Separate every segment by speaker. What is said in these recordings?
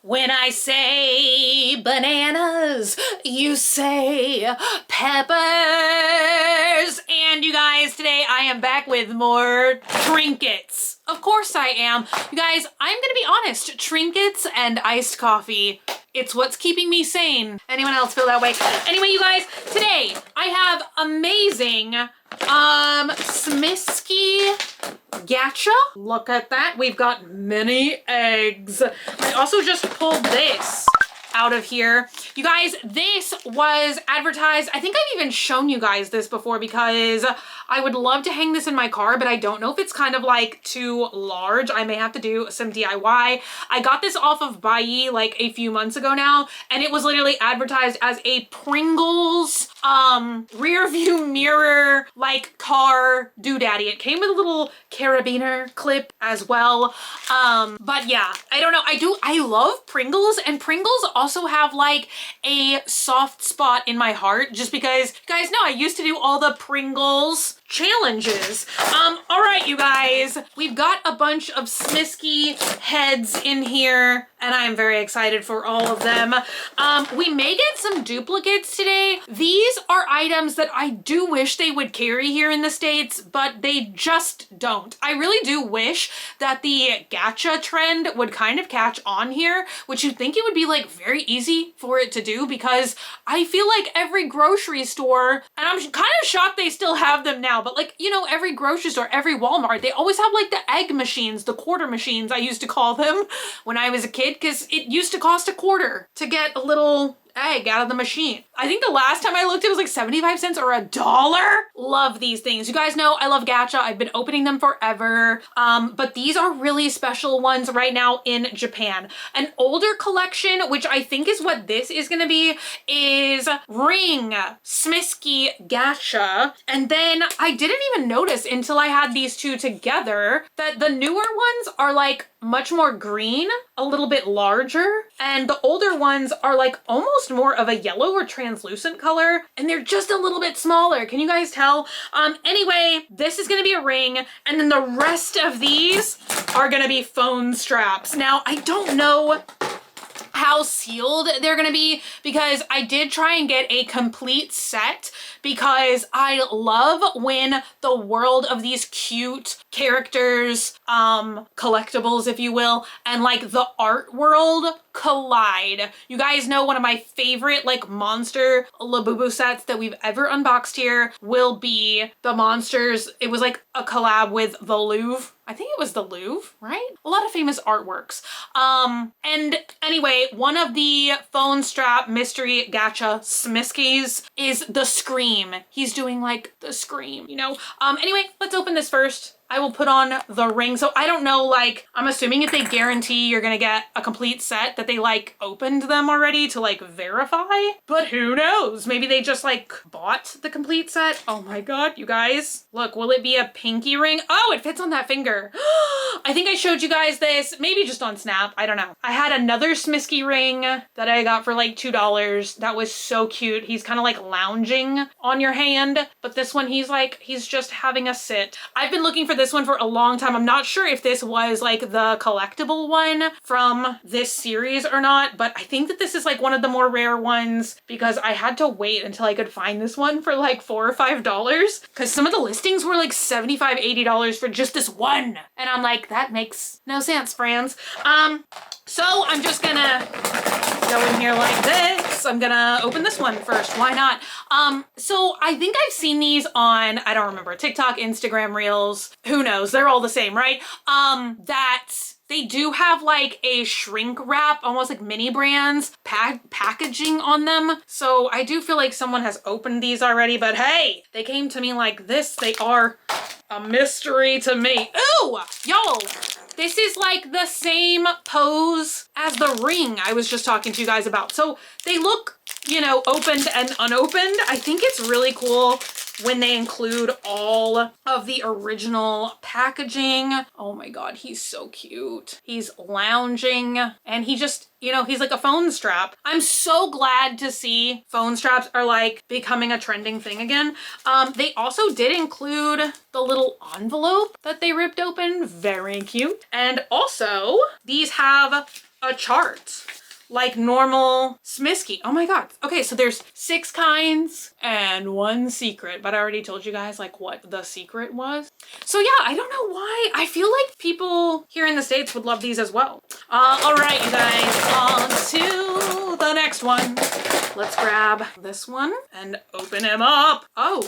Speaker 1: When I say bananas, you say peppers. And you guys, today I am back with more trinkets. Of course I am. You guys, I'm gonna be honest, trinkets and iced coffee, it's what's keeping me sane. Anyone else feel that way? Anyway, you guys, today I have amazing Smisky Gacha. Look at that. We've got many eggs. I also just pulled this out of here. You guys, this was advertised. I think I've even shown you guys this before because I would love to hang this in my car, but I don't know if it's kind of like too large. I may have to do some DIY. I got this off of Buyee like a few months ago now, and it was literally advertised as a Pringles rear view mirror like car doodaddy. It came with a little carabiner clip as well. But yeah, I don't know. I love Pringles, and Pringles also have like a soft spot in my heart just because, you guys know, I used to do all the Pringles challenges. All right, you guys, we've got a bunch of Smisky heads in here and I'm very excited for all of them. We may get some duplicates today. These are items that I do wish they would carry here in the States, but they just don't. I really do wish that the Gacha trend would kind of catch on here, which you'd think it would be like very easy for it to do because I feel like every grocery store, and I'm kind of shocked they still have them now, but like, you know, every grocery store, every Walmart, they always have like the egg machines, the quarter machines, I used to call them when I was a kid, because it used to cost $0.25 to get a little egg out of the machine. I think the last time I looked it was like 75 cents or $1. Love these things. You guys know I love Gacha. I've been opening them forever. But these are really special ones right now in Japan. An older collection, which I think is what this is gonna be, is Ring Smisky Gacha. And then I didn't even notice until I had these two together that the newer ones are like much more green, a little bit larger, and the older ones are like almost more of a yellow or translucent color, and they're just a little bit smaller. Can you guys tell? Anyway, this is gonna be a ring, and then the rest of these are gonna be phone straps. Now, I don't know how sealed they're gonna be because I did try and get a complete set because I love when the world of these cute characters, collectibles, if you will, and like the art world collide. You guys know one of my favorite like monster Labubu sets that we've ever unboxed here will be the monsters. It was like a collab with the Louvre. I think it was the Louvre, right? A lot of famous artworks. And anyway, one of the phone strap mystery Gacha Smiskies is the Scream. He's doing like the Scream, you know? Anyway, let's open this first. I will put on the ring. So I don't know, like, I'm assuming if they guarantee you're gonna get a complete set that they like opened them already to like verify, but who knows? Maybe they just like bought the complete set. Oh my God, you guys, look, will it be a pinky ring? Oh, it fits on that finger. I think I showed you guys this, maybe just on Snap, I don't know. I had another Smisky ring that I got for like $2. That was so cute. He's kind of like lounging on your hand, but this one, he's just having a sit. I've been looking for this one for a long time. I'm not sure if this was like the collectible one from this series or not, but I think that this is like one of the more rare ones because I had to wait until I could find this one for like $4 or $5 because some of the listings were like $75, $80 for just this one. And I'm like, that makes no sense, friends. So I'm just gonna go in here like this. I'm gonna open this one first. Why not? So I think I've seen these on, I don't remember, TikTok, Instagram Reels. Who knows? They're all the same, right? That they do have like a shrink wrap, almost like mini brands packaging on them. So I do feel like someone has opened these already, but hey, they came to me like this. They are a mystery to me. Ooh, y'all. This is like the same pose as the ring I was just talking to you guys about. So they look, you know, opened and unopened. I think it's really cool when they include all of the original packaging. Oh my God, he's so cute. He's lounging and he just, you know, he's like a phone strap. I'm so glad to see phone straps are like becoming a trending thing again. They also did include the little envelope that they ripped open. Very cute. And also these have a chart like normal Smisky. Oh my god. Okay, so there's 6 kinds and 1 secret, but I already told you guys like what the secret was. So yeah, I don't know why. I feel like people here in the States would love these as well. All right, you guys, on to the next one. Let's grab this one and open him up. Oh,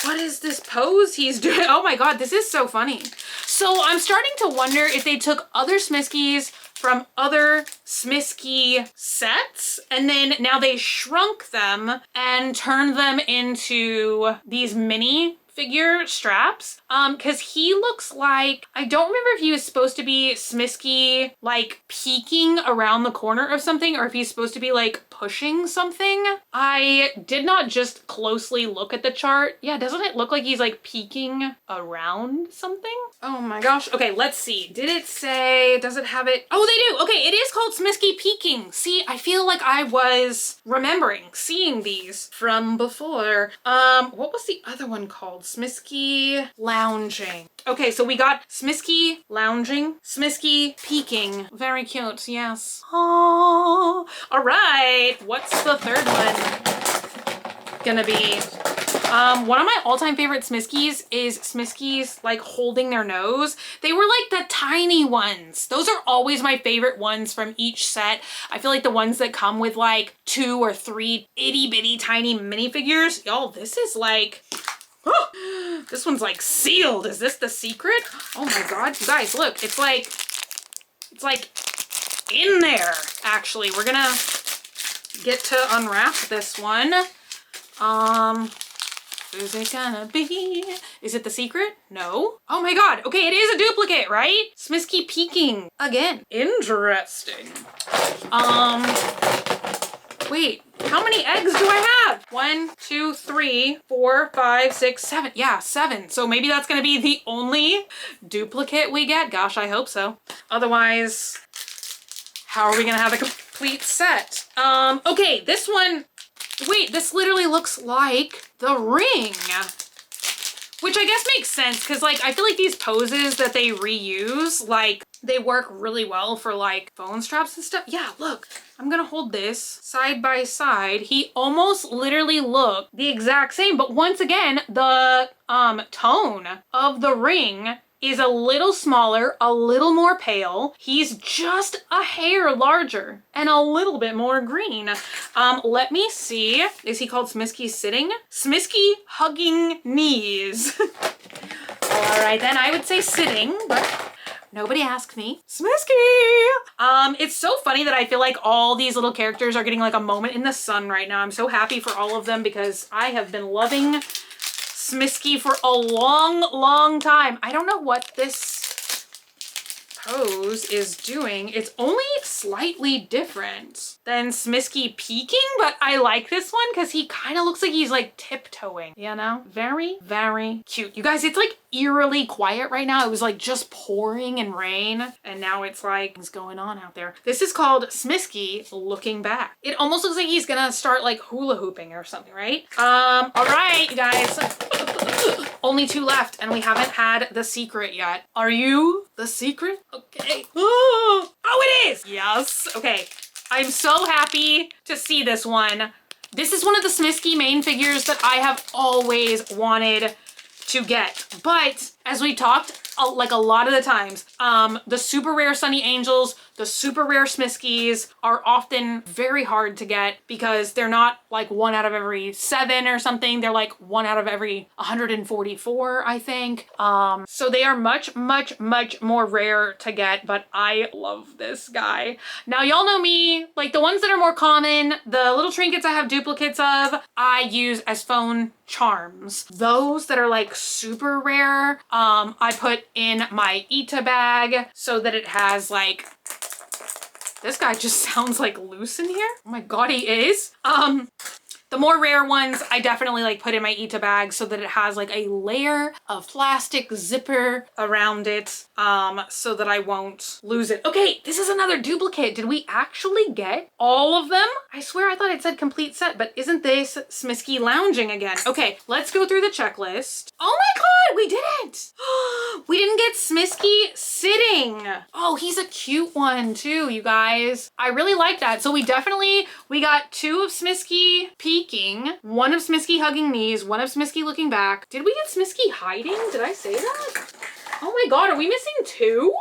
Speaker 1: what is this pose he's doing? Oh my god, this is so funny. So I'm starting to wonder if they took other Smiskies from other Smisky sets and then now they shrunk them and turned them into these mini figure straps, because he looks like, I don't remember if he was supposed to be Smisky like peeking around the corner of something or if he's supposed to be like pushing something. I did not just closely look at the chart. Yeah, doesn't it look like he's like peeking around something? Oh my gosh. Okay, let's see. Did it say, does it have it? Oh, they do. Okay, it is called Smisky Peeking. See, I feel like I was remembering seeing these from before. What was the other one called? Smisky Lounging. Okay, so we got Smisky Lounging, Smisky Peeking. Very cute, yes. Oh, all right. What's the third one gonna be? One of my all-time favorite Smiskies is Smiskies like holding their nose. They were like the tiny ones. Those are always my favorite ones from each set. I feel like the ones that come with like 2 or 3 itty bitty tiny minifigures. Y'all, this is like, oh, this one's like sealed. Is this the secret? Oh my god, you guys, look, it's like in there, actually. We're gonna get to unwrap this one. Who's it gonna be? Is it the secret? No. Oh my god, okay, it is a duplicate, right? Smisky Peeking again. Interesting. Wait, how many eggs do I have? 1, 2, 3, 4, 5, 6, 7. Yeah, 7. So maybe that's gonna be the only duplicate we get. Gosh, I hope so. Otherwise, how are we gonna have a complete set? Okay, this one, wait, this literally looks like the ring. Which I guess makes sense, because like I feel like these poses that they reuse, like they work really well for like phone straps and stuff. Yeah, look, I'm gonna hold this side by side. He almost literally looked the exact same, but once again, the tone of the ring is a little smaller, a little more pale. He's just a hair larger and a little bit more green. Let me see. Is he called Smisky Sitting? Smisky Hugging Knees. All right, then I would say sitting, but nobody asked me. Smisky! It's so funny that I feel like all these little characters are getting like a moment in the sun right now. I'm so happy for all of them because I have been loving Smisky for a long time. I don't know what this pose is doing. It's only slightly different than Smisky Peeking, but I like this one because he kind of looks like he's like tiptoeing, you know? Very, very cute. You guys, it's like eerily quiet right now. It was like just pouring and rain, and now it's like what's going on out there. This is called Smisky Looking Back. It almost looks like he's gonna start like hula hooping or something, right? All right, you guys. Only 2 left, and we haven't had the secret yet. Are you the secret? Okay. Oh, it is! Yes. Okay. I'm so happy to see this one. This is one of the Smisky main figures that I have always wanted to get. But as we talked like a lot of the times, the super rare Sunny Angels, the super rare Smiskies are often very hard to get because they're not like 1 out of every 7 or something. They're like 1 out of every 144, I think. So they are much more rare to get, but I love this guy. Now, y'all know me, like the ones that are more common, the little trinkets I have duplicates of, I use as phone charms. Those that are like super rare, I put in my Ita bag so that it has like, this guy just sounds like loose in here. Oh my god, he is. The more rare ones, I definitely like put in my Ita bag so that it has like a layer of plastic zipper around it, so that I won't lose it. Okay, this is another duplicate. Did we actually get all of them? I swear I thought it said complete set, but isn't this Smisky lounging again? Okay, let's go through the checklist. Oh my God, we didn't. We didn't get Smisky sitting. Oh, he's a cute one too, you guys. I really like that. So we got 2 of Smisky peeking, 1 of Smisky hugging knees, 1 of Smisky looking back. Did we get Smisky hiding? Did I say that? Oh my God, are we missing 2?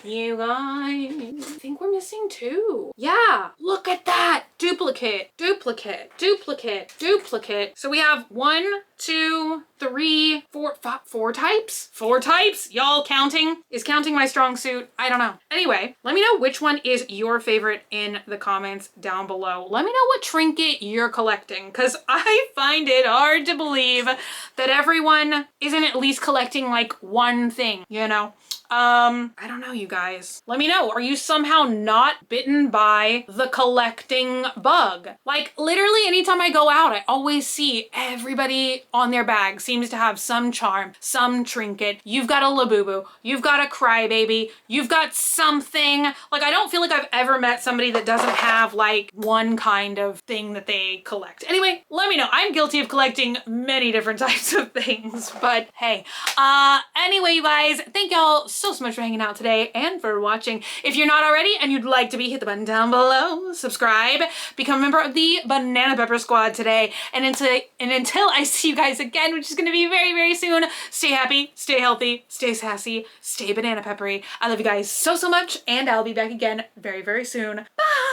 Speaker 1: You guys, I think we're missing 2. Yeah, look at that. Duplicate, duplicate, duplicate, duplicate. So we have 1, 2, 3, 4, 5, 4 types? 4 types? Y'all counting? Is counting my strong suit? I don't know. Anyway, let me know which one is your favorite in the comments down below. Let me know what trinket you're collecting, because I find it hard to believe that everyone isn't at least collecting like one thing, you know? I don't know, you guys. Let me know. Are you somehow not bitten by the collecting bug? Like literally anytime I go out, I always see everybody on their bag seems to have some charm, some trinket. You've got a Labubu, you've got a crybaby, you've got something. Like I don't feel like I've ever met somebody that doesn't have like one kind of thing that they collect. Anyway, let me know. I'm guilty of collecting many different types of things, but hey. Anyway, you guys, thank y'all so much for hanging out today and for watching. If you're not already and you'd like to be, hit the button down below, subscribe, become a member of the Banana Pepper Squad today. And until I see you guys again, which is going to be very, very soon, stay happy, stay healthy, stay sassy, stay banana peppery. I love you guys so much, and I'll be back again very, very soon. Bye!